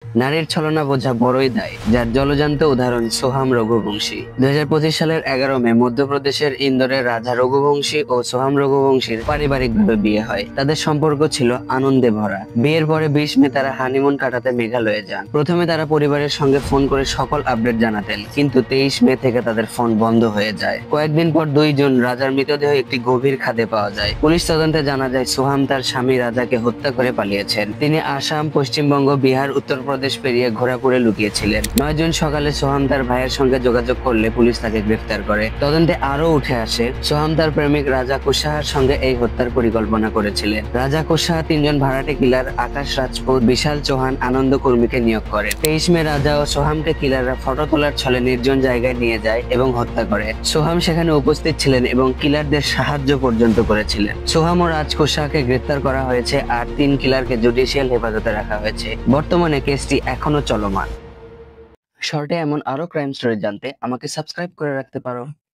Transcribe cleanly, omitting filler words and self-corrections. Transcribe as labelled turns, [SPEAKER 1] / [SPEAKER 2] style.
[SPEAKER 1] নারীর ছলনা বোঝা বড়ই দায়, যার জলজান্ত উদাহরণ সোহাম রঘুবংশী। 2025 সালের 11 মে মধ্যপ্রদেশের ইন্দোরের রাজা রঘুবংশী ও সোহাম রঘুবংশীর পারিবারিকভাবে বিয়ে হয়। তাদের সম্পর্ক ছিল আনন্দে ভরা। বিয়ের পরে 20 মে তারা হানিমুন কাটাতে মেঘালয়ে যান। প্রথমে তারা পরিবারের সঙ্গে ফোন করে সকল আপডেট জানাতেন, কিন্তু 23 মে থেকে তাদের ফোন বন্ধ হয়ে যায়। কয়েকদিন পর 2 জুন রাজার মৃতদেহ একটি গভীর খাদে পাওয়া যায়। পুলিশ তদন্তে জানা যায় সোহাম তার স্বামী রাজাকে হত্যা করে পালিয়েছেন। তিনি আসাম, পশ্চিমবঙ্গ, বিহার, উত্তরপ্রদেশ পেরিয়ে ঘোরাপুরে লুকিয়েছিলেন। 9 জুন সকালে সোহাম তার ভাইয়ের সঙ্গে যোগাযোগ করলে পুলিশ তাকে গ্রেফতার করে। তদন্তে আরো উঠে আসে সোহাম তার প্রেমিক রাজা কুশাহার সঙ্গে এই হত্যার পরিকল্পনা করেছিলেন। রাজা কুশাহা 3 জন ভাড়াটে কিলার আকাশ রাজপুত, বিশাল চৌহান, আনন্দ কর্মীকে নিয়োগ করে। 23 মে রাজা ও সোহামকে কিলাররা ফটো তোলার ছলে নির্জন জায়গায় নিয়ে যায় এবং হত্যা করে। সোহাম সেখানে উপস্থিত ছিলেন এবং কিলারদের সাহায্য পর্যন্ত করেছিলেন। সোহাম ও রাজ কুশাহাকে গ্রেফতার করা হয়েছে আর 3 কিলারকে জুডিশিয়াল হেফাজতে রাখা হয়েছে। বর্তমানে কেসটি এখনো চলমান। শর্টে এমন আরো ক্রাইম স্টোরি জানতে আমাকে সাবস্ক্রাইব করে রাখতে পারো।